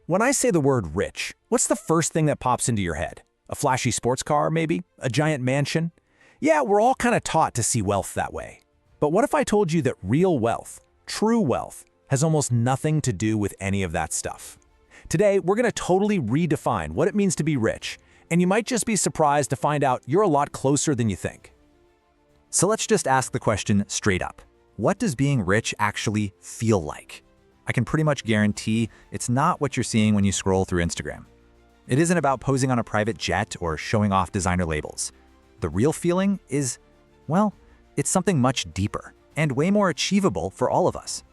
When I say the word rich, what's the first thing that pops into your head? A flashy sports car, maybe? A giant mansion? Yeah, we're all kind of taught to see wealth that way. But what if I told you that real wealth, true wealth, has almost nothing to do with any of that stuff? Today, we're going to totally redefine what it means to be rich, and you might just be surprised to find out you're a lot closer than you think. So let's just ask the question straight up. What does being rich actually feel like? I can pretty much guarantee it's not what you're seeing when you scroll through Instagram. It isn't about posing on a private jet or showing off designer labels. The real feeling is, well, it's something much deeper and way more achievable for all of us.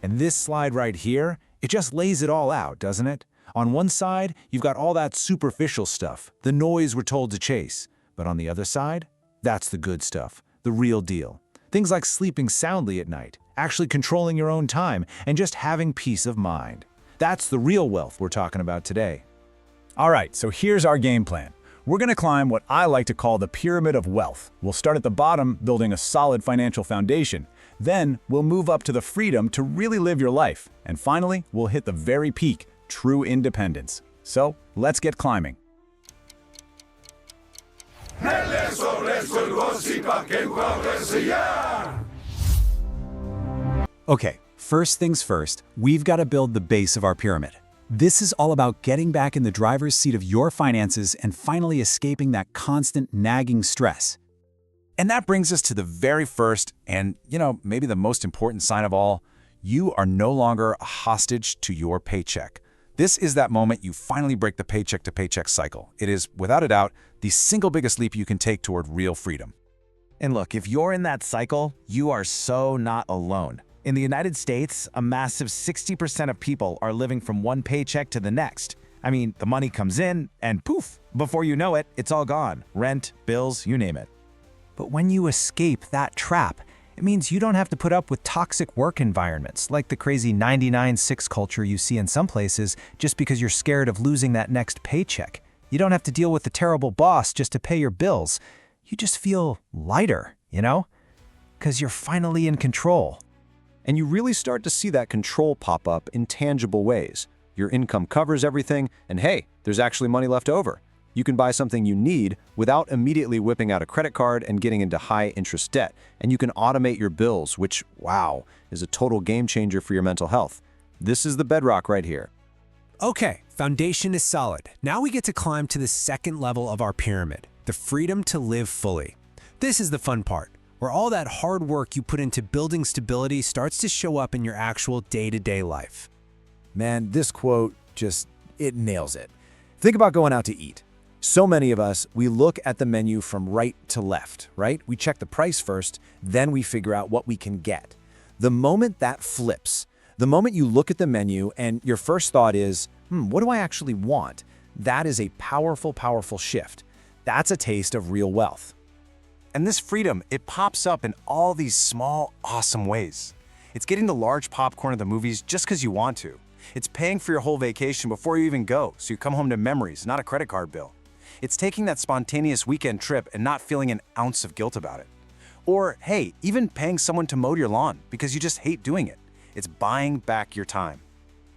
And this slide right here, it just lays it all out, doesn't it? On one side, you've got all that superficial stuff, the noise we're told to chase. But on the other side, that's the good stuff, the real deal. Things like sleeping soundly at night, actually controlling your own time, and just having peace of mind. That's the real wealth we're talking about today. All right, so here's our game plan. We're going to climb what I like to call the pyramid of wealth. We'll start at the bottom, building a solid financial foundation. Then we'll move up to the freedom to really live your life. And finally, we'll hit the very peak, true independence. So let's get climbing. Okay, first things first, we've got to build the base of our pyramid. This is all about getting back in the driver's seat of your finances and finally escaping that constant nagging stress. And that brings us to the very first and, maybe the most important sign of all. You are no longer a hostage to your paycheck. This is that moment you finally break the paycheck-to-paycheck cycle. It is, without a doubt, the single biggest leap you can take toward real freedom. And look, if you're in that cycle, you are so not alone. In the United States, a massive 60% of people are living from one paycheck to the next. I mean, the money comes in and poof, before you know it, it's all gone. Rent, bills, you name it. But when you escape that trap, it means you don't have to put up with toxic work environments like the crazy 99-6 culture you see in some places just because you're scared of losing that next paycheck. You don't have to deal with the terrible boss just to pay your bills. You just feel lighter, Because you're finally in control. And you really start to see that control pop up in tangible ways. Your income covers everything, and hey, there's actually money left over. You can buy something you need without immediately whipping out a credit card and getting into high-interest debt. And you can automate your bills, which, wow, is a total game changer for your mental health. This is the bedrock right here. Okay, foundation is solid. Now we get to climb to the second level of our pyramid, the freedom to live fully. This is the fun part, where all that hard work you put into building stability starts to show up in your actual day-to-day life. Man, this quote it nails it. Think about going out to eat. So many of us, we look at the menu from right to left, right? We check the price first, then we figure out what we can get. The moment that flips, the moment you look at the menu and your first thought is, what do I actually want? That is a powerful, powerful shift. That's a taste of real wealth. And this freedom, it pops up in all these small, awesome ways. It's getting the large popcorn at the movies just because you want to. It's paying for your whole vacation before you even go, so you come home to memories, not a credit card bill. It's taking that spontaneous weekend trip and not feeling an ounce of guilt about it. Or, hey, even paying someone to mow your lawn because you just hate doing it. It's buying back your time.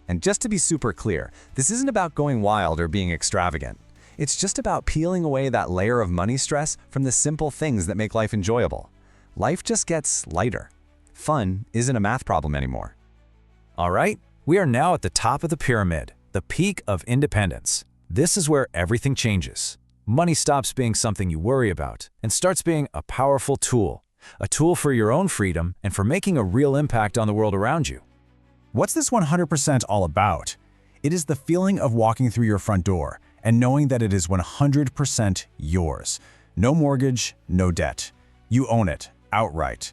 And just to be super clear, this isn't about going wild or being extravagant. It's just about peeling away that layer of money stress from the simple things that make life enjoyable. Life just gets lighter. Fun isn't a math problem anymore. All right, we are now at the top of the pyramid, the peak of independence. This is where everything changes. Money stops being something you worry about and starts being a powerful tool, a tool for your own freedom and for making a real impact on the world around you. What's this 100% all about? It is the feeling of walking through your front door and knowing that it is 100% yours. No mortgage, no debt. You own it outright.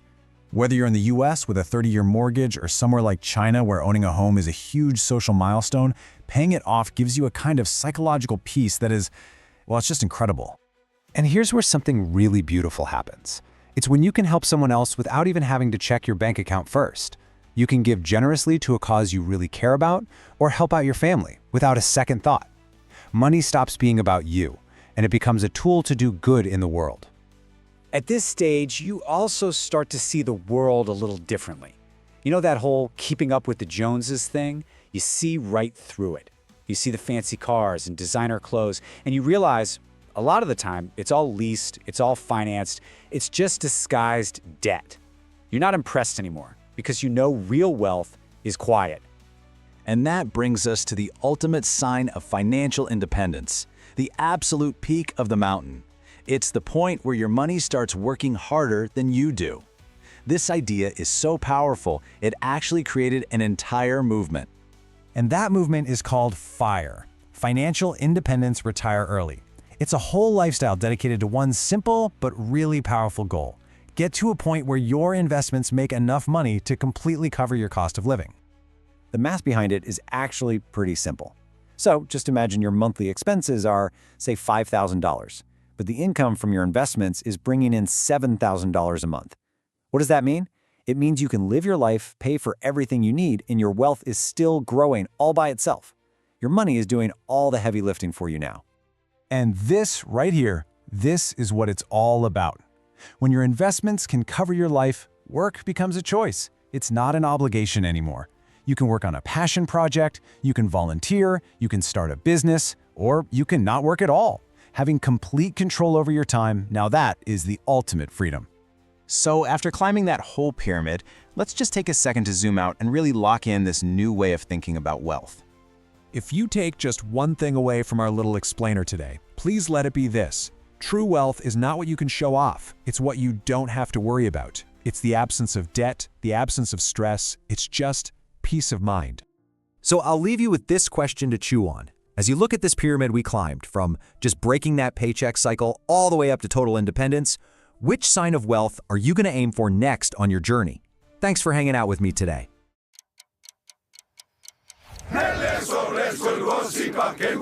Whether you're in the US with a 30-year mortgage or somewhere like China where owning a home is a huge social milestone, paying it off gives you a kind of psychological peace that is, well, it's just incredible. And here's where something really beautiful happens. It's when you can help someone else without even having to check your bank account first. You can give generously to a cause you really care about or help out your family without a second thought. Money stops being about you, and it becomes a tool to do good in the world. At this stage, you also start to see the world a little differently. You know that whole keeping up with the Joneses thing? You see right through it. You see the fancy cars and designer clothes, and you realize a lot of the time it's all leased, it's all financed, it's just disguised debt. You're not impressed anymore because you know real wealth is quiet. And that brings us to the ultimate sign of financial independence, the absolute peak of the mountain. It's the point where your money starts working harder than you do. This idea is so powerful, it actually created an entire movement. And that movement is called FIRE, Financial Independence Retire Early. It's a whole lifestyle dedicated to one simple but really powerful goal. Get to a point where your investments make enough money to completely cover your cost of living. The math behind it is actually pretty simple. So just imagine your monthly expenses are, say, $5,000, but the income from your investments is bringing in $7,000 a month. What does that mean? It means you can live your life, pay for everything you need, and your wealth is still growing all by itself. Your money is doing all the heavy lifting for you now. And this right here, this is what it's all about. When your investments can cover your life, work becomes a choice. It's not an obligation anymore. You can work on a passion project, you can volunteer, you can start a business, or you can not work at all. Having complete control over your time, now that is the ultimate freedom. So after climbing that whole pyramid, let's just take a second to zoom out and really lock in this new way of thinking about wealth. If you take just one thing away from our little explainer today, please let it be this. True wealth is not what you can show off. It's what you don't have to worry about. It's the absence of debt, the absence of stress. It's just peace of mind. So I'll leave you with this question to chew on. As you look at this pyramid we climbed, from just breaking that paycheck cycle all the way up to total independence, which sign of wealth are you going to aim for next on your journey? Thanks for hanging out with me today. Nelle sole sul gossip che